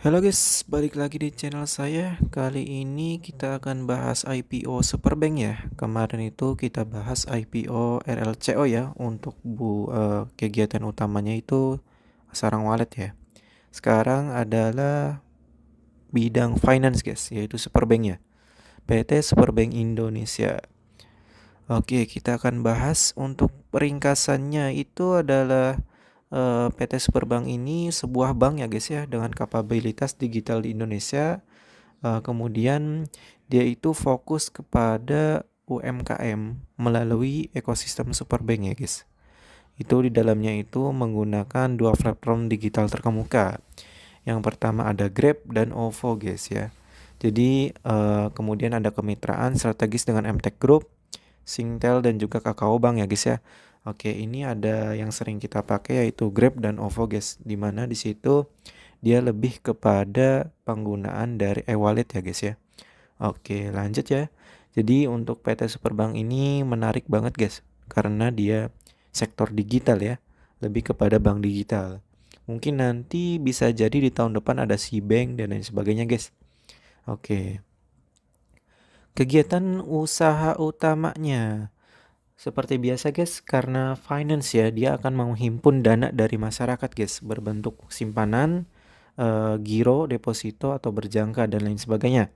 Halo guys, balik lagi di channel saya. Kali ini kita akan bahas IPO Superbank ya. Kemarin itu kita bahas IPO RLCO ya untuk kegiatan utamanya itu sarang wallet ya. Sekarang adalah bidang finance guys, yaitu Superbank ya. PT Superbank Indonesia. Oke, kita akan bahas untuk peringkasannya itu adalah PT Superbank ini sebuah bank ya guys ya dengan kapabilitas digital di Indonesia. Kemudian dia itu fokus kepada UMKM melalui ekosistem Superbank ya guys. Itu di dalamnya itu menggunakan dua platform digital terkemuka. Yang pertama ada Grab dan OVO guys ya. Jadi kemudian ada kemitraan strategis dengan MTech Group, Singtel dan juga Kakao Bank ya guys ya. Oke, ini ada yang sering kita pakai yaitu Grab dan OVO guys. Dimana di situ dia lebih kepada penggunaan dari e-wallet ya guys ya. Oke, lanjut ya. Jadi untuk PT Superbank ini menarik banget guys, karena dia sektor digital ya, lebih kepada bank digital. Mungkin nanti bisa jadi di tahun depan ada Bank dan lain sebagainya guys. Oke, kegiatan usaha utamanya. Seperti biasa guys, karena finance ya, dia akan menghimpun dana dari masyarakat guys, berbentuk simpanan, giro, deposito, atau berjangka dan lain sebagainya.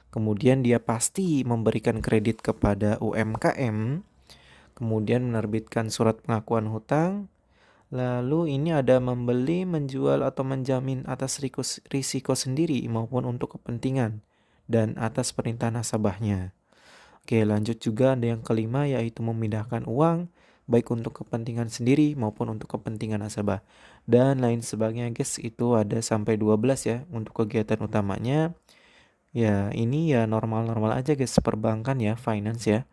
Kemudian dia pasti memberikan kredit kepada UMKM, kemudian menerbitkan surat pengakuan hutang, lalu ini ada membeli, menjual, atau menjamin atas risiko sendiri maupun untuk kepentingan dan atas perintah nasabahnya. Oke, lanjut juga ada yang kelima yaitu memindahkan uang baik untuk kepentingan sendiri maupun untuk kepentingan nasabah dan lain sebagainya guys. Itu ada sampai 12 ya untuk kegiatan utamanya. Ya, ini ya normal-normal aja guys, perbankan ya, finance ya.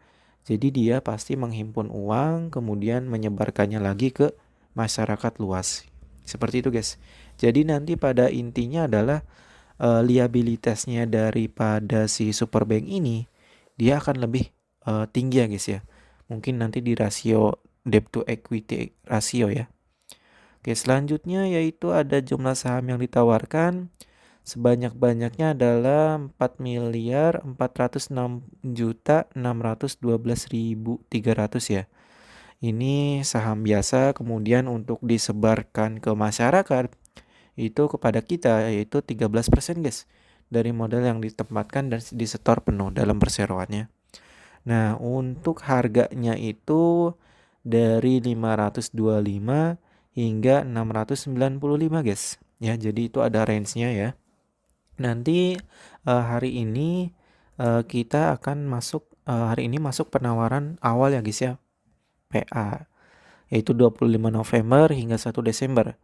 Jadi dia pasti menghimpun uang kemudian menyebarkannya lagi ke masyarakat luas. Seperti itu guys. Jadi nanti pada intinya adalah liabilitasnya daripada si Superbank ini dia akan lebih tinggi ya guys ya. Mungkin nanti di rasio debt to equity rasio ya. Oke, selanjutnya yaitu ada jumlah saham yang ditawarkan sebanyak-banyaknya adalah 4.406.612.300 ya. Ini saham biasa kemudian untuk disebarkan ke masyarakat itu kepada kita yaitu 13% guys dari modal yang ditempatkan dan disetor penuh dalam perseroannya. Nah, untuk harganya itu dari 525 hingga 695 guys. Ya, jadi itu ada range-nya ya. Nanti hari ini kita akan masuk hari ini masuk penawaran awal ya guys ya. PA yaitu 25 November hingga 1 Desember.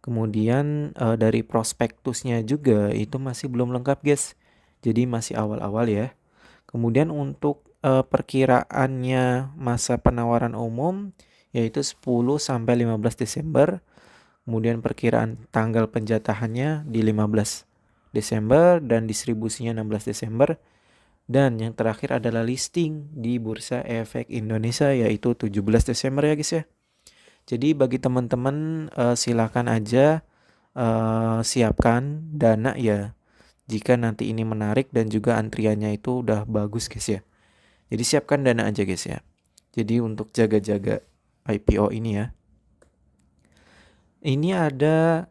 Kemudian dari prospektusnya juga itu masih belum lengkap guys. Jadi masih awal-awal ya. Kemudian untuk perkiraannya masa penawaran umum yaitu 10 sampai 15 Desember. Kemudian perkiraan tanggal penjatahannya di 15 Desember dan distribusinya 16 Desember. Dan yang terakhir adalah listing di Bursa Efek Indonesia yaitu 17 Desember ya guys ya. Jadi bagi teman-teman silakan aja siapkan dana ya jika nanti ini menarik dan juga antriannya itu udah bagus guys ya. Jadi siapkan dana aja guys ya. Jadi untuk jaga-jaga IPO ini ya. Ini ada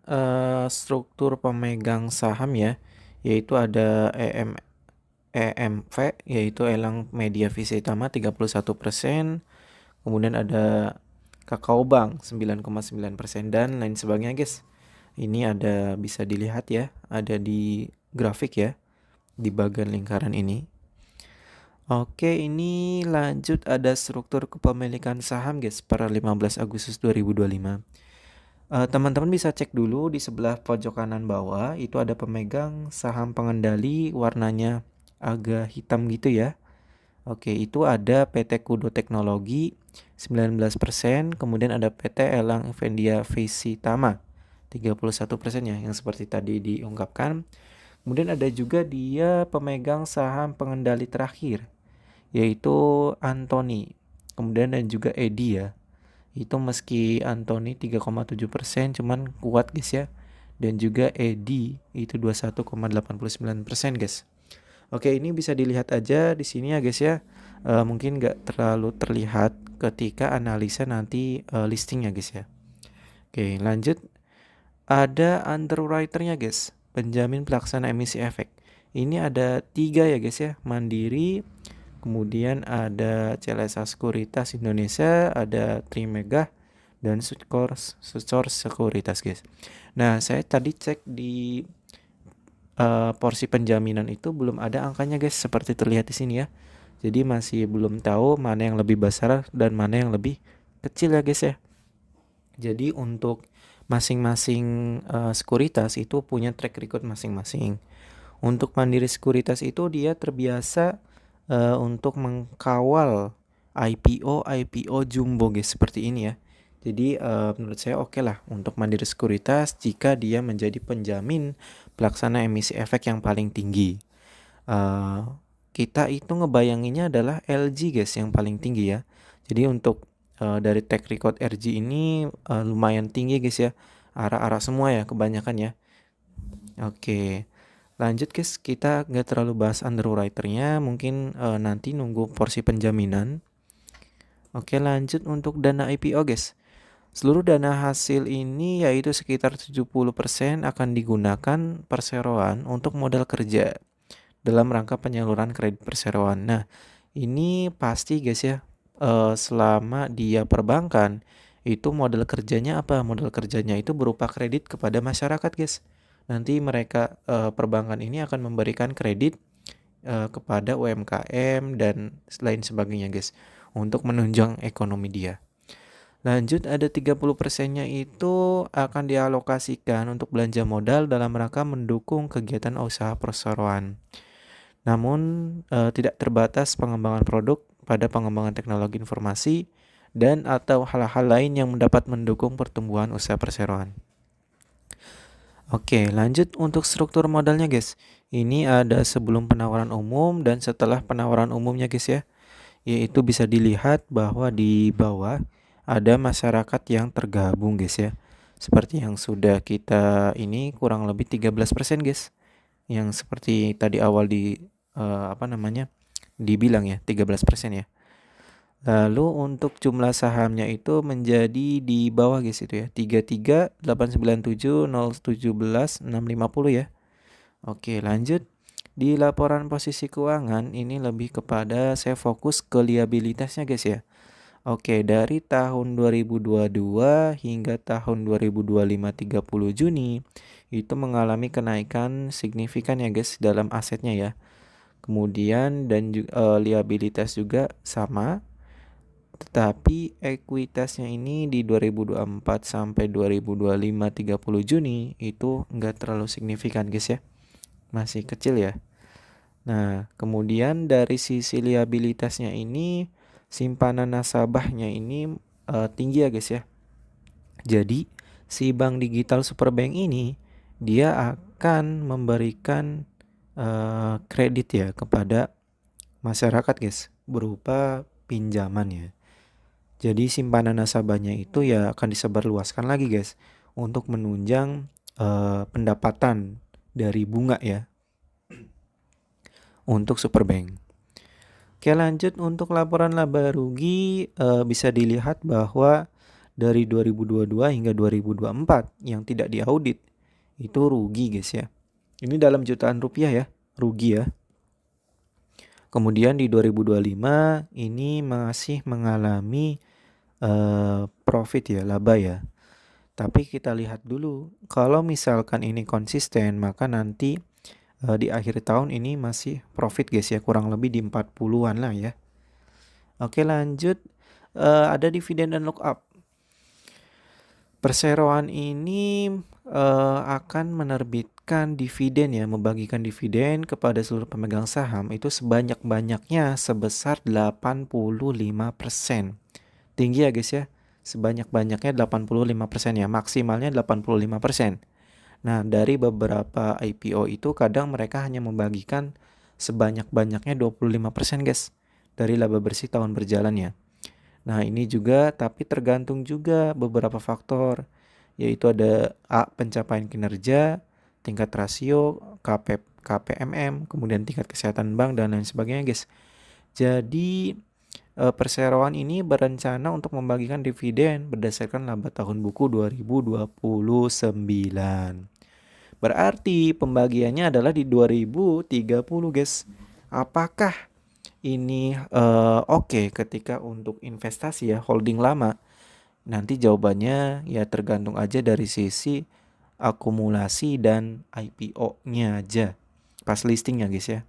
struktur pemegang saham ya, yaitu ada EMV yaitu Elang Media Visa Tama 31%, kemudian ada Kakao Bank 9,9% dan lain sebagainya guys. Ini ada bisa dilihat ya, ada di grafik ya di bagian lingkaran ini. Oke, ini lanjut ada struktur kepemilikan saham guys per 15 Agustus 2025. Teman-teman bisa cek dulu di sebelah pojok kanan bawah itu ada pemegang saham pengendali warnanya agak hitam gitu ya. Oke, itu ada PT Kudo Teknologi 19%, kemudian ada PT Elang Evendia Visitama 31% ya yang seperti tadi diungkapkan. Kemudian ada juga dia pemegang saham pengendali terakhir yaitu Anthony. Kemudian dan juga Edi ya. Itu meski Anthony 3,7% cuman kuat guys ya dan juga ED itu 21,89% guys. Oke, ini bisa dilihat aja di sini ya guys ya. Mungkin nggak terlalu terlihat ketika analisa nanti listingnya guys ya. Oke, lanjut. Ada underwriter-nya guys, penjamin pelaksana emisi efek. Ini ada 3 ya guys ya, Mandiri, kemudian ada CLSA Sekuritas Indonesia, ada Trimegah, dan Sucor Sekuritas guys. Nah, saya tadi cek di porsi penjaminan itu belum ada angkanya guys, seperti terlihat di sini ya. Jadi masih belum tahu mana yang lebih besar dan mana yang lebih kecil ya guys ya. Jadi untuk masing-masing sekuritas itu punya track record masing-masing. Untuk Mandiri Sekuritas itu dia terbiasa untuk mengkawal IPO jumbo guys, seperti ini ya. Jadi menurut saya oke lah untuk Mandiri Sekuritas jika dia menjadi penjamin pelaksana emisi efek yang paling tinggi. Kita itu ngebayanginnya adalah LG guys yang paling tinggi ya. Jadi untuk dari track record RG ini lumayan tinggi guys ya. Arah-arah semua ya kebanyakan ya. Oke. Lanjut guys, kita nggak terlalu bahas underwriter-nya, mungkin nanti nunggu porsi penjaminan. Oke, lanjut untuk dana IPO guys. Seluruh dana hasil ini yaitu sekitar 70% akan digunakan perseroan untuk modal kerja dalam rangka penyaluran kredit perseroan. Nah, ini pasti guys ya, selama dia perbankan, itu modal kerjanya apa? Modal kerjanya itu berupa kredit kepada masyarakat guys. Nanti mereka perbankan ini akan memberikan kredit kepada UMKM dan lain sebagainya guys, untuk menunjang ekonomi dia. Lanjut, ada 30%-nya itu akan dialokasikan untuk belanja modal dalam rangka mendukung kegiatan usaha perseroan. Namun tidak terbatas pengembangan produk pada pengembangan teknologi informasi dan atau hal-hal lain yang dapat mendukung pertumbuhan usaha perseroan. Oke, lanjut untuk struktur modalnya guys. Ini ada sebelum penawaran umum dan setelah penawaran umumnya guys ya. Yaitu bisa dilihat bahwa di bawah ada masyarakat yang tergabung guys ya. Seperti yang sudah kita ini kurang lebih 13% guys. Yang seperti tadi awal dibilang ya 13% ya. Lalu untuk jumlah sahamnya itu menjadi di bawah guys itu ya, 338970171650 ya. Oke, lanjut. Di laporan posisi keuangan ini lebih kepada saya fokus ke liabilitasnya guys ya. Oke, dari tahun 2022 hingga tahun 2025 30 Juni itu mengalami kenaikan signifikan ya guys dalam asetnya ya. Kemudian dan liabilitas juga sama. Tetapi ekuitasnya ini di 2024 sampai 2025 30 Juni itu enggak terlalu signifikan guys ya. Masih kecil ya. Nah, kemudian dari sisi liabilitasnya ini simpanan nasabahnya ini tinggi ya guys ya. Jadi si Bank Digital Superbank ini dia akan memberikan kredit ya kepada masyarakat guys berupa pinjaman ya. Jadi simpanan nasabahnya itu ya akan disebarluaskan lagi guys untuk menunjang pendapatan dari bunga ya untuk Superbank. Oke, lanjut untuk laporan laba rugi bisa dilihat bahwa dari 2022 hingga 2024 yang tidak diaudit itu rugi guys ya. Ini dalam jutaan rupiah ya, rugi ya. Kemudian di 2025 ini masih mengalami profit ya, laba ya. Tapi kita lihat dulu, kalau misalkan ini konsisten maka nanti di akhir tahun ini masih profit guys ya, kurang lebih di 40-an lah ya. Oke, lanjut. Ada dividen dan lockup. Perseroan ini akan menerbitkan dividen ya, membagikan dividen kepada seluruh pemegang saham itu sebanyak-banyaknya sebesar 85%. Tinggi ya guys ya, sebanyak-banyaknya 85% ya, maksimalnya 85%. Nah, dari beberapa IPO itu kadang mereka hanya membagikan sebanyak-banyaknya 25% guys dari laba bersih tahun berjalan ya. Nah, ini juga tapi tergantung juga beberapa faktor, yaitu ada A. Pencapaian kinerja, tingkat rasio, KPMM, kemudian tingkat kesehatan bank, dan lain sebagainya guys. Jadi perseroan ini berencana untuk membagikan dividen berdasarkan laba tahun buku 2029. Berarti pembagiannya adalah di 2030 guys. Apakah ini oke ketika untuk investasi ya, holding lama? Nanti jawabannya ya tergantung aja dari sisi akumulasi dan IPO-nya aja pas listingnya guys ya.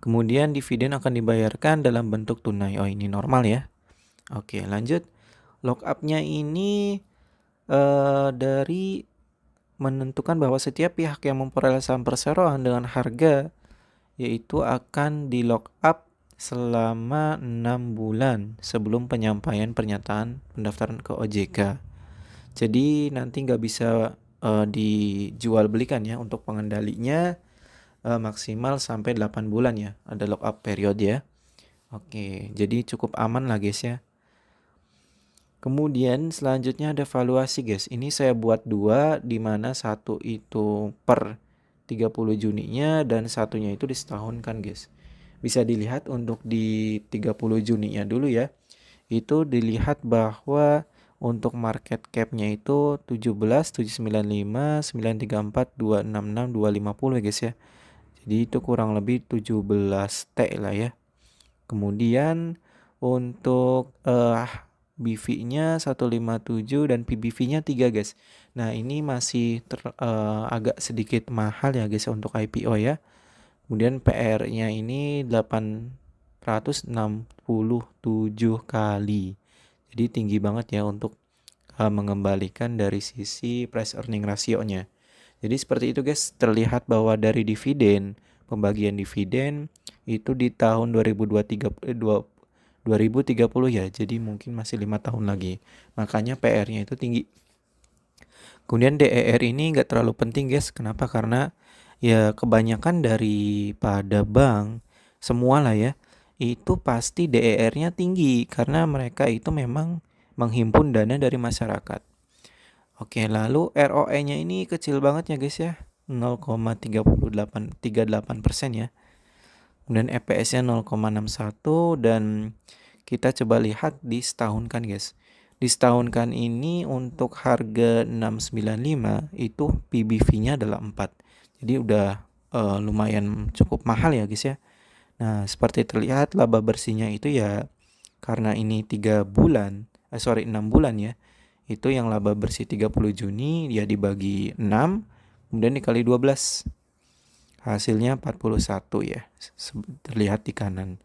Kemudian dividen akan dibayarkan dalam bentuk tunai. Oh, ini normal ya. Oke, lanjut. Lock-up-nya ini dari menentukan bahwa setiap pihak yang memperoleh saham perseroan dengan harga yaitu akan di lock up selama 6 bulan sebelum penyampaian pernyataan pendaftaran ke OJK. Jadi nanti nggak bisa dijual belikan ya. Untuk pengendalinya maksimal sampai 8 bulan ya. Ada lock up period ya. Oke, jadi cukup aman lah guys ya. Kemudian selanjutnya ada valuasi guys. Ini saya buat dua, di mana satu itu per 30 Juninya dan satunya itu disetahunkan guys. Bisa dilihat untuk di 30 Juninya dulu ya. Itu dilihat bahwa untuk market cap-nya itu 17, 795, 934, 266, 250 ya guys ya. Jadi itu kurang lebih 17 T lah ya. Kemudian untuk BV-nya 157 dan PBV-nya 3 guys. Nah ini masih agak sedikit mahal ya guys untuk IPO ya. Kemudian PR-nya ini 867 kali. Jadi tinggi banget ya untuk mengembalikan dari sisi price earning ratio-nya. Jadi seperti itu guys, terlihat bahwa dari dividen, pembagian dividen itu di tahun 2030 ya, jadi mungkin masih 5 tahun lagi. Makanya PR-nya itu tinggi. Kemudian DER ini nggak terlalu penting guys. Kenapa? Karena ya kebanyakan daripada bank, semua lah ya, itu pasti DER-nya tinggi karena mereka itu memang menghimpun dana dari masyarakat. Oke, lalu ROE-nya ini kecil banget ya guys ya, 0,38% ya. Kemudian EPS-nya 0,61 dan kita coba lihat di setahun kan guys. Di setahun kan ini untuk harga 695 itu PBV-nya adalah 4. Jadi udah lumayan cukup mahal ya guys ya. Nah, seperti terlihat laba bersihnya itu ya karena ini 6 bulan ya. Itu yang laba bersih 30 Juni ya dibagi 6 kemudian dikali 12. Hasilnya 41 ya, terlihat di kanan.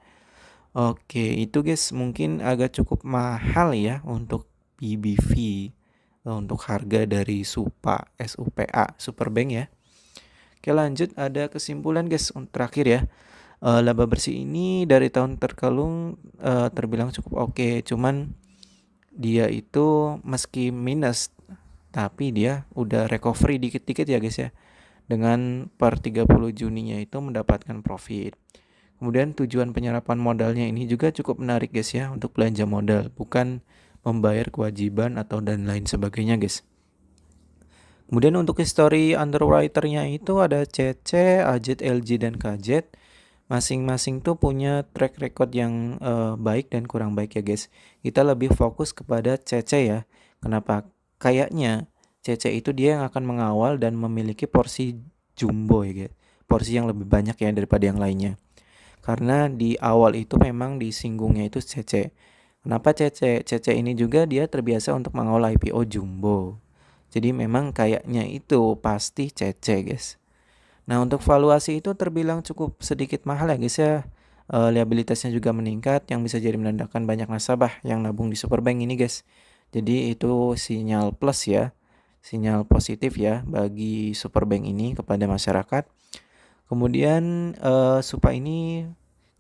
Oke, itu guys mungkin agak cukup mahal ya untuk PBV, untuk harga dari SUPA, Superbank ya. Oke, lanjut ada kesimpulan guys terakhir ya. Laba bersih ini dari tahun terkalung terbilang cukup oke, cuman dia itu meski minus tapi dia udah recovery dikit-dikit ya guys ya. Dengan per 30 Juninya itu mendapatkan profit. Kemudian tujuan penyerapan modalnya ini juga cukup menarik guys ya, untuk belanja modal, bukan membayar kewajiban atau dan lain sebagainya guys. Kemudian untuk history underwriter-nya itu ada CC, AZ, LG, dan KZ. Masing-masing tuh punya track record yang baik dan kurang baik ya guys. Kita lebih fokus kepada CC ya. Kenapa? Kayaknya CC itu dia yang akan mengawal dan memiliki porsi jumbo ya guys. Porsi yang lebih banyak ya daripada yang lainnya. Karena di awal itu memang disinggungnya itu CC. Kenapa CC? CC ini juga dia terbiasa untuk mengawal IPO jumbo. Jadi memang kayaknya itu pasti CC guys. Nah untuk valuasi itu terbilang cukup sedikit mahal ya guys ya. Liabilitasnya juga meningkat yang bisa jadi menandakan banyak nasabah yang nabung di Superbank ini guys. Jadi itu sinyal plus ya, sinyal positif ya bagi Superbank ini kepada masyarakat. Kemudian SUPA ini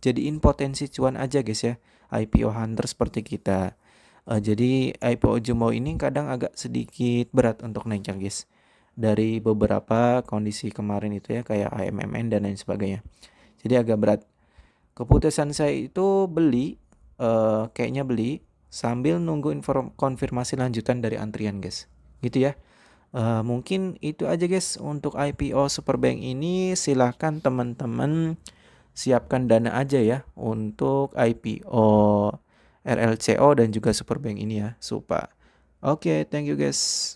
jadiin potensi cuan aja guys ya, IPO hunter seperti kita. Jadi IPO jumbo ini kadang agak sedikit berat untuk naiknya guys. Dari beberapa kondisi kemarin itu ya kayak AMMN dan lain sebagainya. Jadi agak berat. Keputusan saya itu beli, kayaknya beli sambil nunggu konfirmasi lanjutan dari antrian guys. Gitu ya. Mungkin itu aja guys untuk IPO Superbank ini. Silahkan teman-teman siapkan dana aja ya untuk IPO RLCO dan juga Superbank ini ya, Supa. Oke, thank you guys.